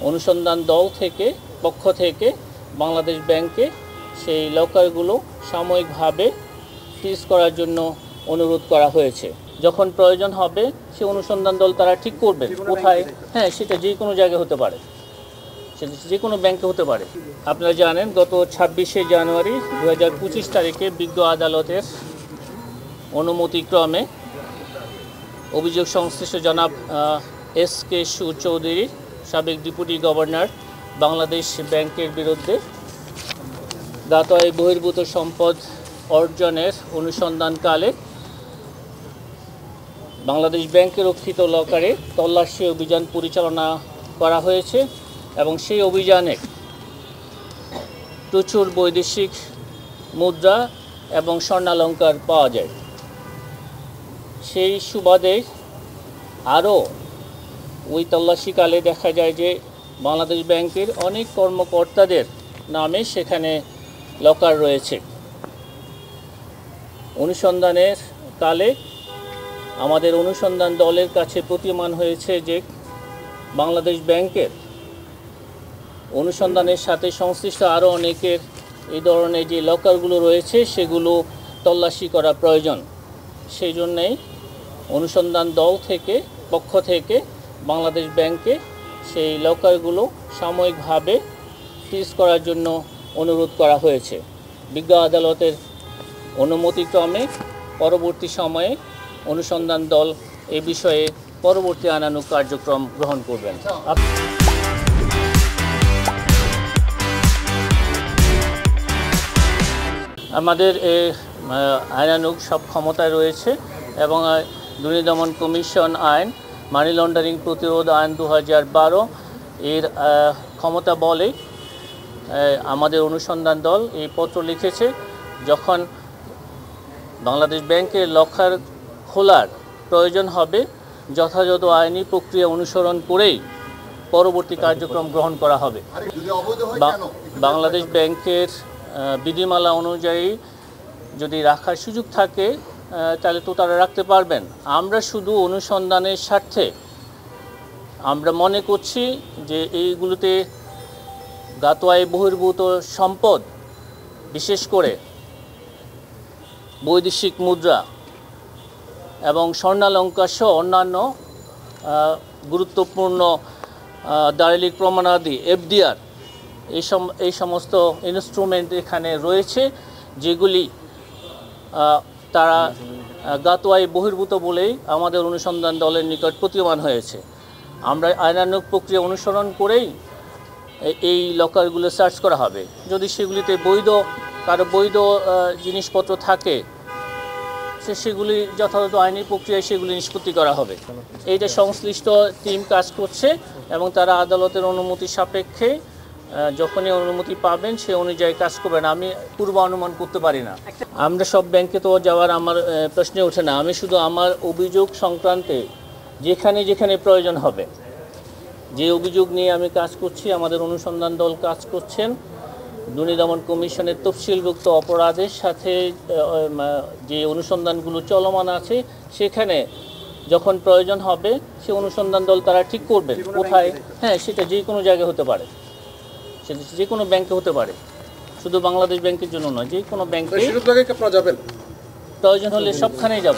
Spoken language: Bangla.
অনুসন্ধান দল থেকে পক্ষ থেকে বাংলাদেশ ব্যাংকে সেই লকারগুলো সাময়িকভাবে ফ্রিজ করার জন্য অনুরোধ করা হয়েছে। যখন প্রয়োজন হবে সে অনুসন্ধান দল তারা ঠিক করবে কোথায়। হ্যাঁ, সেটা যে কোনো জায়গায় হতে পারে, সেটা যে কোনো ব্যাংকে হতে পারে। আপনারা জানেন গত 26শে জানুয়ারি 2025 তারিখে বিজ্ঞ আদালতের অনুমতিক্রমে অভিযোগ সংশ্লিষ্ট জনাব এস.কে. চৌধুরী, সাবেক ডেপুটি গভর্নর, বাংলাদেশ ব্যাংকের বিরুদ্ধে গাতোয়ায় বহির্ভূত সম্পদ অর্জনের অনুসন্ধানকালে বাংলাদেশ ব্যাংকের রক্ষিত লকারে তল্লাশি অভিযান পরিচালনা করা হয়েছে এবং সেই অভিযানে প্রচুর বৈদেশিক মুদ্রা এবং স্বর্ণালঙ্কার পাওয়া যায়। সেই সুবাদে আরও ওই তল্লাশিকালে দেখা যায় যে বাংলাদেশ ব্যাংকের অনেক কর্মকর্তাদের নামে সেখানে লকার রয়েছে। অনুসন্ধানের কালে আমাদের অনুসন্ধান দলের কাছে প্রতীয়মান হয়েছে যে বাংলাদেশ ব্যাংকের অনুসন্ধানের সাথে সংশ্লিষ্ট আরও অনেকের এই ধরনের যে লকারগুলো রয়েছে সেগুলো তল্লাশি করা প্রয়োজন। সেই জন্যেই অনুসন্ধান দল থেকে পক্ষ থেকে বাংলাদেশ ব্যাংকে সেই লকারগুলো সাময়িকভাবে ফ্রিজ করার জন্য অনুরোধ করা হয়েছে। বিজ্ঞ আদালতের অনুমতিক্রমে পরবর্তী সময়ে অনুসন্ধান দল এ বিষয়ে পরবর্তী আইনানুগ কার্যক্রম গ্রহণ করবেন। আমাদের আইনানুগ সব ক্ষমতায় রয়েছে এবং দুর্নীতি দমন কমিশন আইন, মানি লন্ডারিং প্রতিরোধ আইন 2012 এর ক্ষমতা বলে আমাদের অনুসন্ধান দল এই পত্র লিখেছে। যখন বাংলাদেশ ব্যাংকের লকার খোলার প্রয়োজন হবে যথাযথ আইনি প্রক্রিয়া অনুসরণ করেই পরবর্তী কার্যক্রম গ্রহণ করা হবে। বাংলাদেশ ব্যাংকের বিধিমালা অনুযায়ী যদি রাখার সুযোগ থাকে তাহলে তো তারা রাখতে পারবেন। আমরা শুধু অনুসন্ধানের স্বার্থে আমরা মনে করছি যে এইগুলোতে গাতোয়ায় বহির্ভূত সম্পদ, বিশেষ করে বৈদেশিক মুদ্রা এবং স্বর্ণালঙ্কার সহ অন্যান্য গুরুত্বপূর্ণ দালিলিক প্রমাণাদি এফডিআর এই সমস্ত ইনস্ট্রুমেন্ট এখানে রয়েছে যেগুলি তারা গাতোয়ায় বহির্ভূত বলেই আমাদের অনুসন্ধান দলের নিকট প্রতীয়মান হয়েছে। আমরা আইনানুগ প্রক্রিয়া অনুসরণ করেই এই লকারগুলো সার্চ করা হবে। যদি সেগুলিতে কারো বৈধ জিনিসপত্র থাকে সেগুলি যথাযথ আইনি প্রক্রিয়ায় সেগুলি নিষ্পত্তি করা হবে। এইটা সংশ্লিষ্ট টিম কাজ করছে এবং তারা আদালতের অনুমতি সাপেক্ষে যখনই অনুমতি পাবেন সে অনুযায়ী কাজ করবেন। আমি পূর্ব অনুমান করতে পারি না। আমরা সব ব্যাংকে তো যাওয়ার আমার প্রশ্নে ওঠে না। আমি শুধু আমার অভিযোগ সংক্রান্তে যেখানে যেখানে প্রয়োজন হবে, যে অভিযোগ নিয়ে আমি কাজ করছি, আমাদের অনুসন্ধান দল কাজ করছেন, দুর্নীতি দমন কমিশনের তফসিলভুক্ত অপরাধের সাথে যে অনুসন্ধানগুলো চলমান আছে সেখানে যখন প্রয়োজন হবে সে অনুসন্ধান দল তারা ঠিক করবে কোথায়। হ্যাঁ, সেটা যে কোনো জায়গায় হতে পারে, সেটা যে কোনো ব্যাংকে হতে পারে, শুধু বাংলাদেশ ব্যাংকের জন্য নয়, যে কোনো ব্যাংকে প্রয়োজন হলে সবখানেই যাব।